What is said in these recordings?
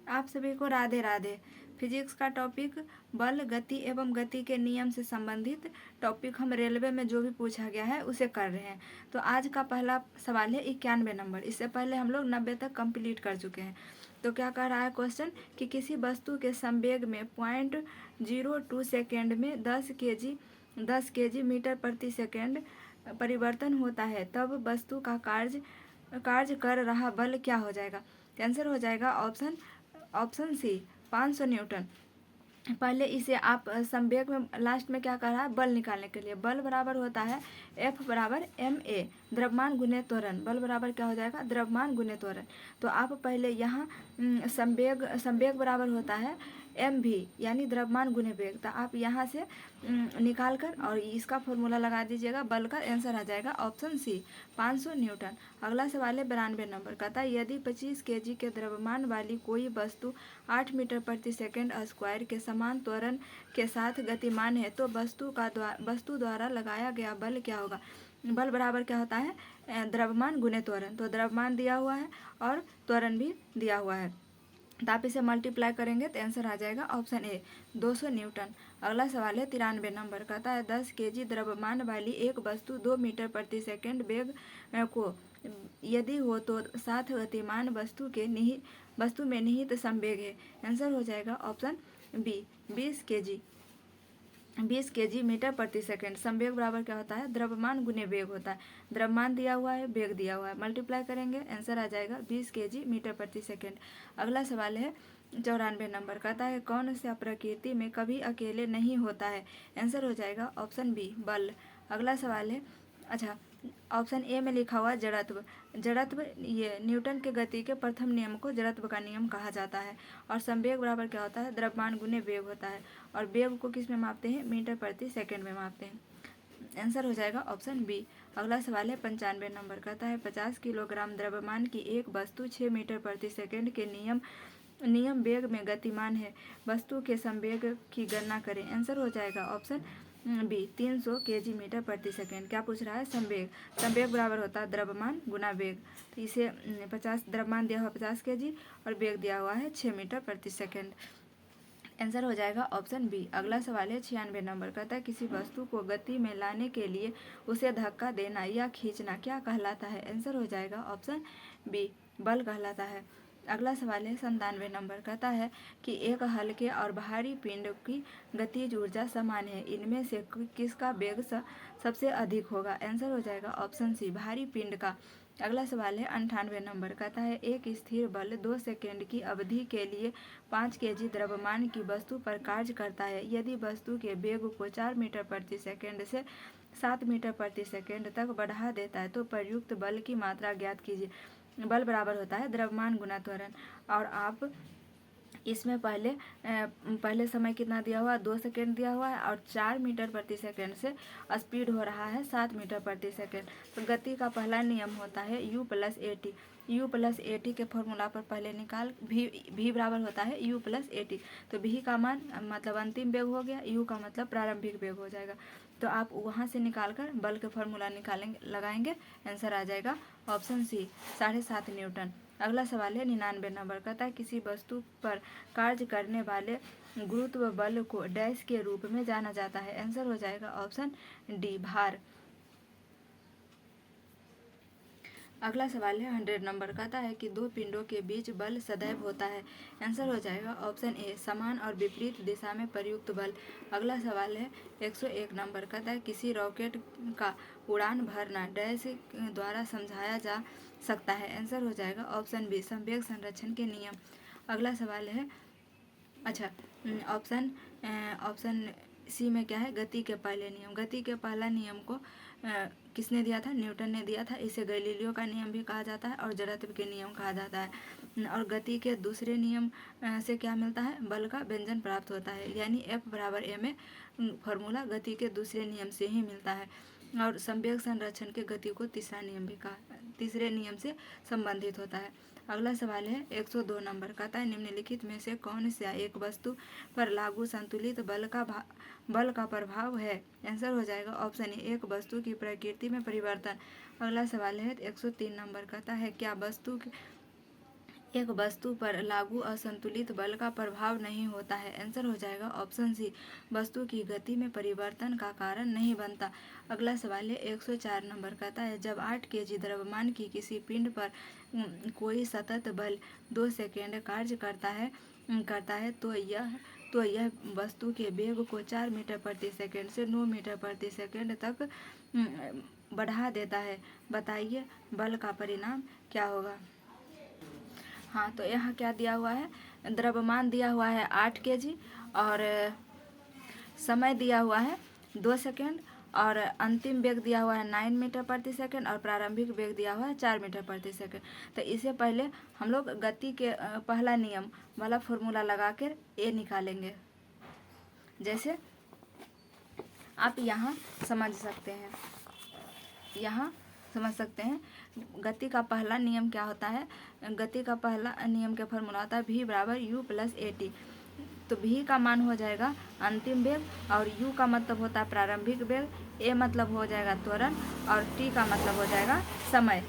आप सभी को राधे राधे। फिजिक्स का टॉपिक बल, गति एवं गति के नियम से संबंधित टॉपिक हम रेलवे में जो भी पूछा गया है उसे कर रहे हैं। तो आज का पहला सवाल है 91 नंबर। इससे पहले हम लोग 90 तक कंप्लीट कर चुके हैं। तो क्या कह रहा है क्वेश्चन कि किसी वस्तु के संवेग में 0.02 सेकेंड में 10 केजी मीटर प्रति सेकेंड परिवर्तन होता है, तब वस्तु का कार्य कर रहा बल क्या हो जाएगा। आंसर हो जाएगा ऑप्शन सी 500 न्यूटन। पहले इसे आप संवेग में लास्ट में क्या कर रहा है, बल निकालने के लिए बल बराबर होता है F बराबर ma, द्रव्यमान गुने त्वरण। बल बराबर क्या हो जाएगा, द्रव्यमान गुने त्वरण। तो आप पहले यहाँ संवेग बराबर होता है mv यानी द्रव्यमान गुने वेग। तो आप यहाँ से निकाल कर और इसका फॉर्मूला लगा दीजिएगा, बल का आंसर आ जाएगा ऑप्शन सी 500 न्यूटन। अगला सवाल है 92 नंबर। कहता है यदि 25 केजी के द्रव्यमान वाली कोई वस्तु 8 मीटर प्रति सेकेंड स्क्वायर के समान त्वरण के साथ गतिमान है, तो वस्तु द्वारा लगाया गया बल क्या होगा। बल बराबर क्या होता है, द्रव्यमान गुने त्वरण। तो द्रव्यमान दिया हुआ है और त्वरण भी दिया हुआ है, तो आप इसे मल्टीप्लाई करेंगे तो आंसर आ जाएगा ऑप्शन ए 200 न्यूटन। अगला सवाल है 93 नंबर। कहता है 10 केजी द्रव्यमान वाली एक वस्तु 2 मीटर प्रति सेकेंड वेग को यदि हो तो साथ गतिमान वस्तु में निहित संवेग है। आंसर हो जाएगा ऑप्शन बी 20 केजी मीटर प्रति सेकेंड। संवेग बराबर क्या होता है, द्रव्यमान गुने वेग होता है। द्रव्यमान दिया हुआ है, वेग दिया हुआ है, मल्टीप्लाई करेंगे आंसर आ जाएगा 20 केजी मीटर प्रति सेकेंड। अगला सवाल है 94 नंबर। कहता है कौन सा प्रकृति में कभी अकेले नहीं होता है। आंसर हो जाएगा ऑप्शन बी बल। अगला सवाल है ऑप्शन ए में लिखा हुआ जड़त्व ये न्यूटन के गति के प्रथम नियम को जड़त्व का नियम कहा जाता है। और संवेग बराबर क्या होता है, द्रव्यमान गुने वेग होता है। और वेग को किस में मापते हैं, मीटर प्रति सेकेंड में मापते हैं। आंसर हो जाएगा ऑप्शन बी। अगला सवाल है 95 नंबर। कहता है 50 किलोग्राम द्रव्यमान की एक वस्तु 6 मीटर प्रति सेकेंड के नियम वेग में गतिमान है, वस्तु के संवेग की गणना करें। आंसर हो जाएगा ऑप्शन बी 300 केजी मीटर प्रति सेकेंड। क्या पूछ रहा है, संवेग बराबर होता है द्रव्यमान गुना वेग। तो इसे 50 द्रव्यमान दिया हुआ 50 केजी और वेग दिया हुआ है 6 मीटर प्रति सेकेंड। आंसर हो जाएगा ऑप्शन बी। अगला सवाल है 96 नंबर। कहता है किसी वस्तु को गति में लाने के लिए उसे धक्का देना या खींचना क्या कहलाता है। आंसर हो जाएगा ऑप्शन बी बल कहलाता है। अगला सवाल है 97 नंबर। कहता है कि एक हल्के और भारी पिंड की गतिज ऊर्जा समान है, इनमें से किसका वेग सबसे अधिक होगा। आंसर हो जाएगा ऑप्शन सी भारी पिंड का। अगला सवाल है 98 नंबर। कहता है एक स्थिर बल 2 सेकेंड की अवधि के लिए 5 केजी द्रव्यमान की वस्तु पर कार्य करता है। यदि वस्तु के वेग को 4 मीटर प्रति सेकेंड से 7 मीटर प्रति सेकेंड तक बढ़ा देता है तो प्रयुक्त बल की मात्रा ज्ञात कीजिए। बल बराबर होता है द्रव्यमान गुना त्वरण। और आप इसमें पहले समय कितना दिया हुआ है, 2 सेकेंड दिया हुआ है और 4 मीटर प्रति सेकेंड से स्पीड हो रहा है 7 मीटर प्रति सेकेंड। तो गति का पहला नियम होता है U प्लस ए टी के फॉर्मूला पर पहले निकाल भी बराबर होता है U प्लस ए टी। तो भी का मान मतलब अंतिम वेग हो गया, U का मतलब प्रारंभिक वेग हो जाएगा। तो आप वहाँ से निकाल कर बल के फॉर्मूला लगाएंगे, आंसर आ जाएगा ऑप्शन सी 7.5 न्यूटन। अगला सवाल है 99 नंबर। कहता है किसी वस्तु पर कार्य करने वाले गुरुत्व बल को डैश के रूप में जाना जाता है। आंसर हो जाएगा ऑप्शन डी भार। अगला सवाल है 100 नंबर। कहता है कि दो पिंडों के बीच बल सदैव होता है। आंसर हो जाएगा ऑप्शन ए समान और विपरीत दिशा में प्रयुक्त बल। अगला सवाल है 101 नंबर। कहता है किसी रॉकेट का उड़ान भरना डैश द्वारा समझाया जा सकता है। आंसर हो जाएगा ऑप्शन बी संवेग संरक्षण के नियम। अगला सवाल है ऑप्शन सी में क्या है, गति के पहले नियम। गति के पहला नियम को किसने दिया था, न्यूटन ने दिया था। इसे गैलीलियो का नियम भी कहा जाता है और जड़त्व के नियम कहा जाता है। और गति के दूसरे नियम से क्या मिलता है, बल का व्यंजन प्राप्त होता है, यानी F बराबर ma फॉर्मूला गति के दूसरे नियम से ही मिलता है। और संवेग संरक्षण के गति को तीसरे नियम से संबंधित होता है। अगला सवाल है 102 नंबर। कहता है निम्नलिखित में से कौन सा एक वस्तु पर लागू संतुलित बल का प्रभाव है। आंसर हो जाएगा ऑप्शन ए एक वस्तु की प्रकृति में परिवर्तन। अगला सवाल है 103 नंबर। कहता है क्या वस्तु एक वस्तु पर लागू असंतुलित बल का प्रभाव नहीं होता है। आंसर हो जाएगा ऑप्शन सी, वस्तु की गति में परिवर्तन का कारण नहीं बनता। अगला सवाल है 104 नंबर, कहता है जब 8 केजी द्रव्यमान की किसी पिंड पर कोई सतत बल 2 सेकेंड कार्य करता है तो यह वस्तु के वेग को 4 मीटर प्रति सेकेंड से 9 मीटर प्रति सेकेंड तक बढ़ा देता है। बताइए बल का परिणाम क्या होगा। हाँ, तो यहाँ क्या दिया हुआ है, द्रव्यमान दिया हुआ है 8 केजी और समय दिया हुआ है 2 सेकेंड और अंतिम वेग दिया हुआ है 9 मीटर प्रति सेकेंड और प्रारंभिक वेग दिया हुआ है 4 मीटर प्रति सेकेंड। तो इससे पहले हम लोग गति के पहला नियम वाला फॉर्मूला लगा कर ए निकालेंगे। जैसे आप यहाँ समझ सकते हैं, गति का पहला नियम क्या होता है, गति का पहला नियम का फॉर्मूला होता है v बराबर u प्लस ए टी। तो v का मान हो जाएगा अंतिम वेग और u का मतलब होता है प्रारंभिक वेग, a मतलब हो जाएगा त्वरण और t का मतलब हो जाएगा समय।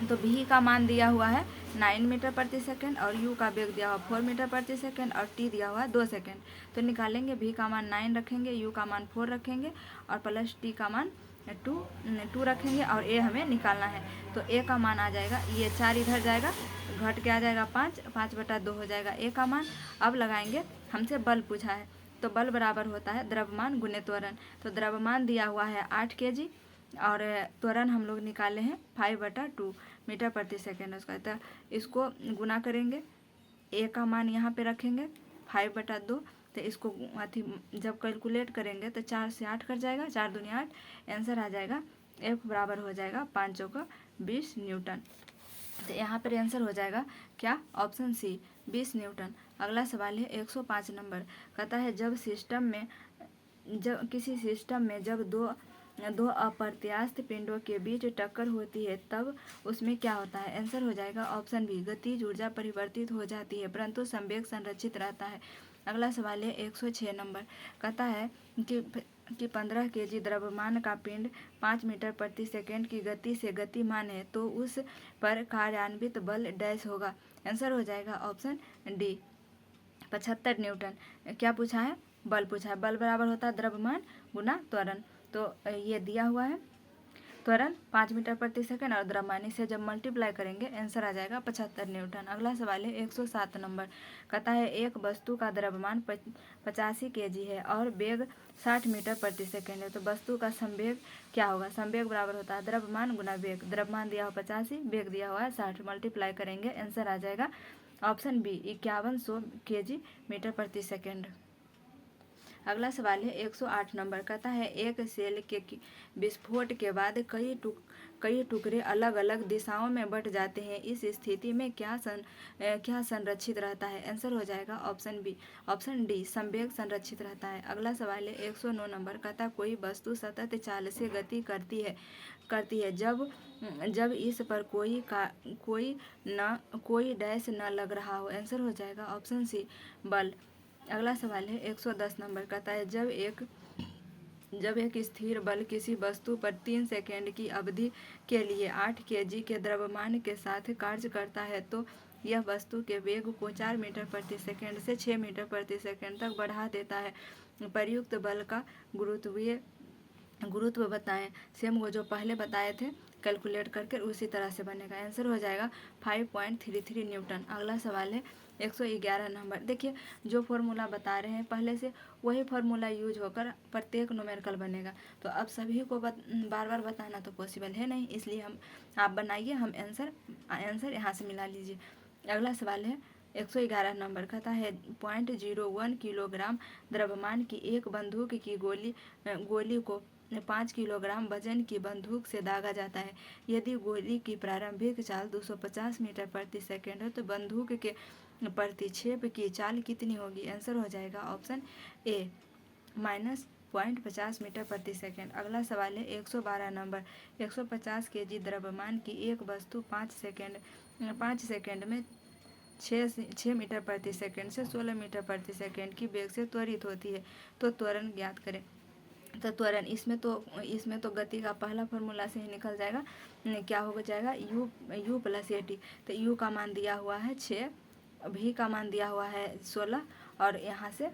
तो v का मान दिया हुआ है 9 मीटर प्रति सेकेंड और u का वेग दिया हुआ 4 मीटर प्रति सेकेंड और t दिया हुआ है 2 सेकेंड। तो निकालेंगे, v का मान 9 रखेंगे, u का मान 4 रखेंगे और प्लस t का मान 2 रखेंगे और a हमें निकालना है। तो a का मान आ जाएगा, ये 4 इधर जाएगा, घट के आ जाएगा 5/2 हो जाएगा a का मान। अब लगाएंगे, हमसे बल पूछा है तो बल बराबर होता है द्रव्यमान गुने त्वरण। तो द्रव्यमान दिया हुआ है 8 केजी और त्वरण हम लोग निकाले हैं 5/2 मीटर प्रति सेकेंड उसका। तो इसको गुना करेंगे, a का मान यहाँ पे रखेंगे 5/2। तो इसको जब कैलकुलेट करेंगे तो 4 से 8 कट जाएगा, 4 दूनी 8, आंसर आ जाएगा F बराबर हो जाएगा 5 चौका 20 न्यूटन। तो यहाँ पर आंसर हो जाएगा क्या, ऑप्शन सी 20 न्यूटन। अगला सवाल है 105 नंबर, कहता है किसी सिस्टम में जब दो अप्रत्यास्थ पिंडों के बीच टक्कर होती है तब उसमें क्या होता है। आंसर हो जाएगा ऑप्शन बी, गतिज ऊर्जा परिवर्तित हो जाती है परंतु संवेग संरक्षित रहता है। अगला सवाल है 106 नंबर, कहता है कि 15 केजी द्रव्यमान का पिंड 5 मीटर प्रति सेकेंड की गति से गतिमान है तो उस पर कार्यान्वित बल डैश होगा। आंसर हो जाएगा ऑप्शन डी 75 न्यूटन। क्या पूछा है, बल पूछा है। बल बराबर होता है द्रव्यमान गुना त्वरण। तो ये दिया हुआ है त्वरण 5 मीटर प्रति सेकंड और द्रव्यमान से जब मल्टीप्लाई करेंगे आंसर आ जाएगा 75 न्यूटन। अगला सवाल है 107 नंबर, कहता है एक वस्तु का द्रव्यमान 85 केजी है और वेग 60 मीटर प्रति सेकंड है तो वस्तु का संवेग क्या होगा। संवेग बराबर होता है द्रव्यमान गुना वेग। द्रव्यमान दिया हुआ 85, वेग दिया हुआ है 60, मल्टीप्लाई करेंगे आंसर आ जाएगा ऑप्शन बी 5100 केजी मीटर प्रति सेकेंड। अगला सवाल है 108 नंबर, कहता है एक सेल के विस्फोट के बाद कई टुकड़े अलग अलग दिशाओं में बट जाते हैं, इस स्थिति में क्या संरक्षित रहता है। आंसर हो जाएगा ऑप्शन डी संवेग संरक्षित रहता है। अगला सवाल है 109 नंबर, कहता है कोई वस्तु सतत चाल से गति करती है जब इस पर कोई डैश न लग रहा हो। आंसर हो जाएगा ऑप्शन सी बल। अगला सवाल है 110 नंबर, कहता है जब एक स्थिर बल किसी वस्तु पर 3 सेकेंड की अवधि के लिए 8 केजी के द्रव्यमान के साथ कार्य करता है तो यह वस्तु के वेग को 4 मीटर प्रति सेकेंड से 6 मीटर प्रति सेकेंड तक बढ़ा देता है। प्रयुक्त बल का गुरुत्व बताएं। सेम वो जो पहले बताए थे कैलकुलेट करके उसी तरह से बनेगा। आंसर हो जाएगा 5.33 न्यूटन। अगला सवाल है 111 नंबर, देखिए जो फॉर्मूला बता रहे हैं पहले से वही फार्मूला यूज होकर प्रत्येक न्यूमेरिकल बनेगा। तो अब सभी को बार बार बताना तो पॉसिबल है नहीं, इसलिए आप बनाइए, हम आंसर यहाँ से मिला लीजिए। अगला सवाल है 111 नंबर, कहता है 0.01 किलोग्राम द्रव्यमान की एक बंदूक की गोली को 5 किलोग्राम वजन की बंदूक से दागा जाता है। यदि गोली की प्रारंभिक चाल 250 मीटर प्रति सेकेंड है तो बंदूक के प्रतिक्षेप की चाल कितनी होगी। आंसर हो जाएगा ऑप्शन ए -0.50 मीटर प्रति सेकेंड। अगला सवाल है 112 नंबर, 150 केजी द्रव्यमान की एक वस्तु 5 सेकेंड में 6 मीटर प्रति सेकेंड से 16 मीटर प्रति सेकेंड की वेग से त्वरित होती है तो त्वरण ज्ञात करें। तो त्वरण इसमें तो गति का पहला फॉर्मूला से ही निकल जाएगा। क्या हो जाएगा, u प्लस ए टी। तो u का मान दिया हुआ है 6, v का मान दिया हुआ है 16 और यहाँ से a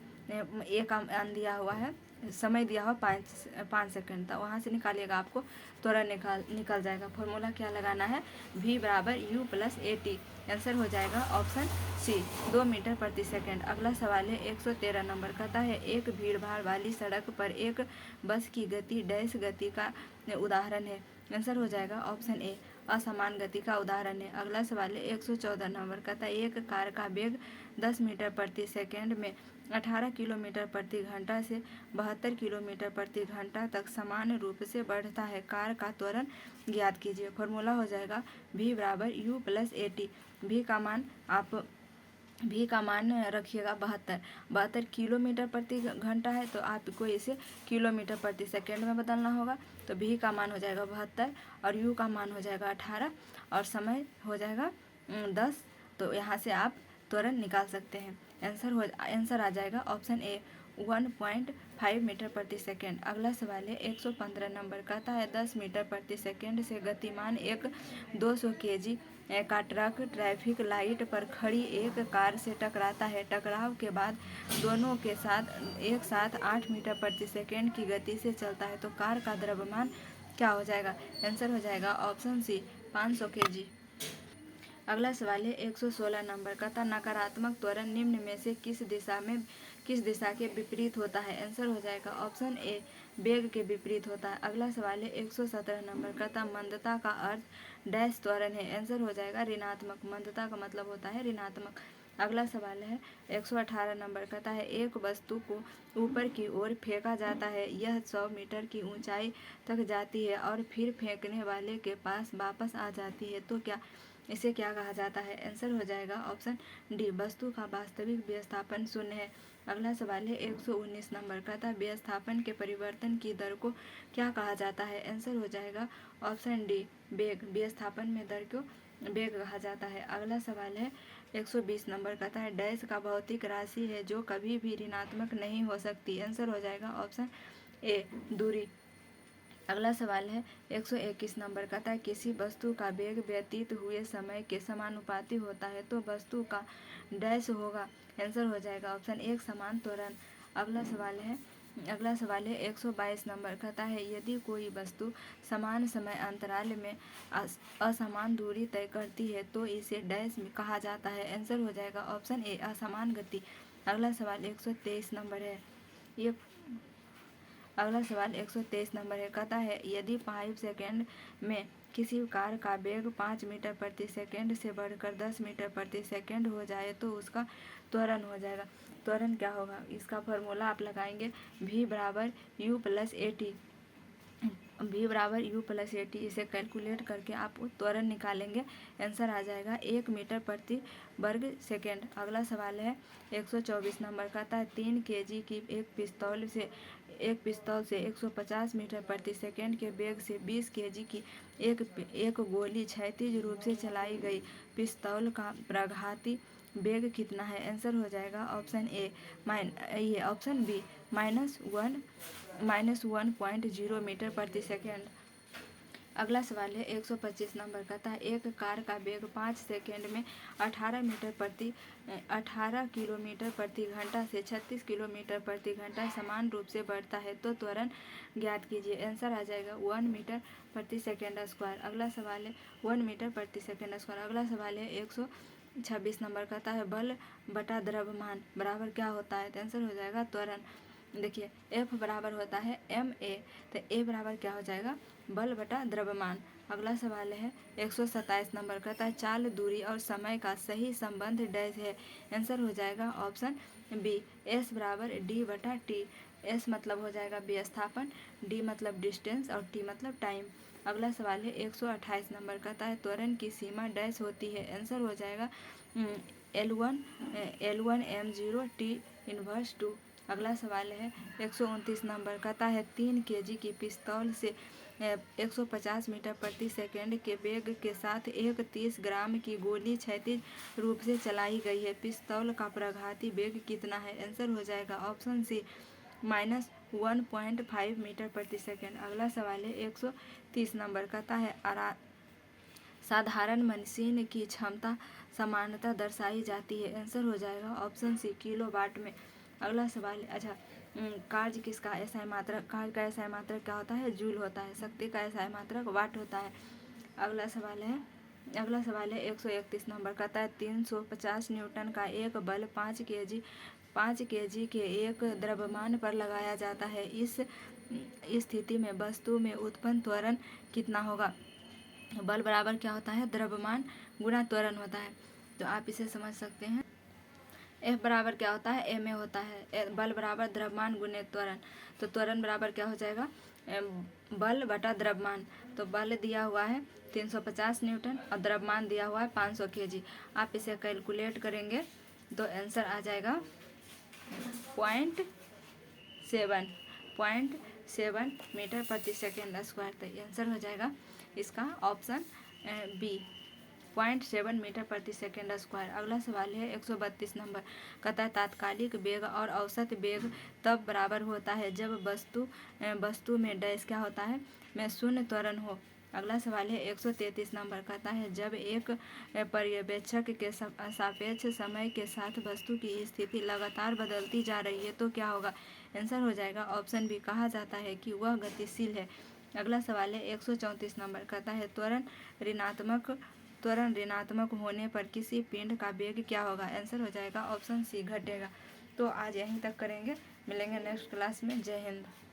का मान दिया हुआ है, समय दिया हुआ 5 सेकंड था, वहाँ से निकालिएगा, आपको त्वरण निकल जाएगा। फॉर्मूला क्या लगाना है, v बराबर u plus A T. Answer हो जाएगा ऑप्शन सी, 2 मीटर प्रति सेकंड। अगला सवाल है 113 नंबर, कहता है एक भीड़ भाड़ वाली सड़क पर एक बस की गति डैश गति का उदाहरण है। आंसर हो जाएगा ऑप्शन ए, असमान गति का उदाहरण है। अगला सवाल है 114 नंबर, कहता है एक कार का वेग 10 मीटर प्रति सेकंड में 18 किलोमीटर प्रति घंटा से 72 किलोमीटर प्रति घंटा तक समान रूप से बढ़ता है। कार का त्वरण ज्ञात कीजिए। फॉर्मूला हो जाएगा v बराबर u plus A T. v का मान रखिएगा 72 किलोमीटर प्रति घंटा है, तो आपको इसे किलोमीटर प्रति सेकंड में बदलना होगा। तो v का मान हो जाएगा 72 और u का मान हो जाएगा 18 और समय हो जाएगा 10। तो यहाँ से आप त्वरण निकाल सकते हैं। आंसर आ जाएगा ऑप्शन ए, 1.5 मीटर प्रति सेकंड। अगला सवाल है 115 नंबर, कहता है 10 मीटर प्रति सेकंड से गतिमान एक 200 kg का ट्रक ट्रैफिक लाइट पर खड़ी एक कार से टकराता है। टकराव के बाद दोनों के साथ एक साथ 8 मीटर प्रति सेकंड की गति से चलता है, तो कार का द्रव्यमान क्या हो जाएगा। आंसर हो जाएगा ऑप्शन सी, 500 kg। अगला सवाल है 116 नंबर, कहता नकारात्मक त्वरण निम्न में से किस दिशा के विपरीत होता है। आंसर हो जाएगा ऑप्शन ए, वेग के विपरीत होता है। अगला सवाल है 117 नंबर, कहता मंदता का अर्थ डैश त्वरण है। आंसर हो जाएगा ऋणात्मक। मंदता का मतलब होता है ऋणात्मक। अगला सवाल है 118 नंबर, कहता है एक वस्तु को ऊपर की ओर फेंका जाता है, यह 100 मीटर की ऊंचाई तक जाती है और फिर फेंकने वाले के पास वापस आ जाती है, तो इसे क्या कहा जाता है। आंसर हो जाएगा ऑप्शन डी, वस्तु का वास्तविक विस्थापन 0 है। अगला सवाल है 119 नंबर, कहता है विस्थापन के परिवर्तन की दर को क्या कहा जाता है। आंसर हो जाएगा ऑप्शन डी, वेग। विस्थापन में दर को वेग कहा जाता है। अगला सवाल है 120 नंबर, कहता है डैश का भौतिक राशि है जो कभी भी ऋणात्मक नहीं हो सकती। आंसर हो जाएगा ऑप्शन ए, दूरी। अगला सवाल है 121 नंबर, कहता है किसी वस्तु का वेग व्यतीत हुए समय के समानुपाती होता है, तो वस्तु का डैश होगा। आंसर हो जाएगा ऑप्शन एक, समान त्वरण। अगला सवाल है 122 नंबर, कहता है यदि कोई वस्तु समान समय अंतराल में असमान दूरी तय करती है, तो इसे डैश कहा जाता है। आंसर हो जाएगा ऑप्शन ए, असमान गति। अगला सवाल 123 नंबर है। अगला सवाल 123 नंबर है, कहता है यदि 5 सेकंड में किसी कार का वेग 5 मीटर प्रति सेकंड से बढ़कर 10 मीटर प्रति सेकंड हो जाए, तो उसका त्वरण हो जाएगा। त्वरण क्या होगा, इसका फॉर्मूला आप लगाएंगे v बराबर u plus A T. v बराबर u प्लस ए टी, इसे कैलकुलेट करके आप त्वरण निकालेंगे। आंसर आ जाएगा 1 मीटर प्रति वर्ग सेकेंड। अगला सवाल है 124 नंबर, कहता है 3 kg की एक पिस्तौल से 150 मीटर प्रति सेकंड के वेग से 20 kg की एक गोली क्षैतिज रूप से चलाई गई। पिस्तौल का प्रघाती वेग कितना है। आंसर हो जाएगा option A, option B, -1.0 metre प्रति सेकंड। अगला सवाल है 125 नंबर, कहता है एक कार का वेग 5 सेकंड में 18 किलोमीटर प्रति घंटा से 36 किलोमीटर प्रति घंटा समान रूप से बढ़ता है, तो त्वरण ज्ञात कीजिए। आंसर आ जाएगा 1 मीटर प्रति सेकंड स्क्वायर। अगला सवाल है 1 मीटर प्रति सेकंड स्क्वायर। अगला सवाल है 126 नंबर, कहता है बल बटा द्रव्यमान बराबर क्या होता है। तो आंसर हो जाएगा त्वरण। देखिए F बराबर होता है ma, तो A बराबर क्या हो जाएगा, बल बटा द्रव्यमान। अगला सवाल है 127 नंबर, कहता है चाल, दूरी और समय का सही संबंध डैश है। आंसर हो जाएगा ऑप्शन बी, S बराबर d बटा t। S मतलब हो जाएगा विस्थापन, d मतलब डिस्टेंस और t मतलब टाइम। अगला सवाल है 128 नंबर, कहता है त्वरण की सीमा डैश होती है। आंसर हो जाएगा L1 m0 t इनवर्स 2। अगला सवाल है 129 नंबर, कहता है 3 kg की पिस्तौल से 150 मीटर प्रति सेकंड के वेग के साथ एक 30 ग्राम की गोली क्षैतिज रूप से चलाई गई है। पिस्तौल का प्रघाती वेग कितना है। आंसर हो जाएगा ऑप्शन सी, माइनस 1.5 मीटर प्रति सेकेंड। अगला सवाल है 130 नंबर, कहता है साधारण मशीन की क्षमता समानता दर्शाई जाती है। आंसर हो जाएगा ऑप्शन सी किलोवाट में। अगला सवाल, अच्छा कार्य किसका एसआई मात्रक, कार्य का एसआई मात्रक क्या होता है? जूल होता है। शक्ति का एसआई मात्रक वाट होता है। अगला सवाल है 131 नंबर, कहता है 350 न्यूटन का एक बल 5 केजी के एक द्रव्यमान पर लगाया जाता है। इस स्थिति में वस्तु में उत्पन्न त्वरण कितना होगा? बल बराबर क्या होता है? द्रव्यमान गुणा त्वरण होता है। तो आप इसे समझ सकते हैं। F बराबर क्या होता है? ma होता है। बल बराबर द्रव्यमान गुणे त्वरण, तो त्वरण बराबर क्या हो जाएगा? बल बटा द्रव्यमान। तो बल दिया हुआ है 350 न्यूटन और द्रव्यमान दिया हुआ है 500 kg। आप इसे कैलकुलेट करेंगे तो आंसर आ जाएगा 0.7 मीटर प्रति सेकेंड स्क्वायर। तो आंसर हो जाएगा इसका ऑप्शन बी, 0.7 मीटर प्रति सेकेंड स्क्वायर। अगला सवाल है 132 नंबर, कहता है तात्कालिक वेग और औसत वेग तब बराबर होता है जब वस्तु में डैश क्या होता है? में शून्य त्वरण हो। अगला सवाल है 133 नंबर, कहता है जब एक पर्यवेक्षक के सापेक्ष समय के साथ वस्तु की स्थिति लगातार बदलती जा रही है तो क्या होगा? आंसर हो जाएगा ऑप्शन बी, कहा जाता है कि वह गतिशील है। अगला सवाल है 134 नंबर, कहता है त्वरण ऋणात्मक होने पर किसी पिंड का वेग क्या होगा? आंसर हो जाएगा ऑप्शन सी, घटेगा। तो आज यहीं तक करेंगे, मिलेंगे नेक्स्ट क्लास में। जय हिंद।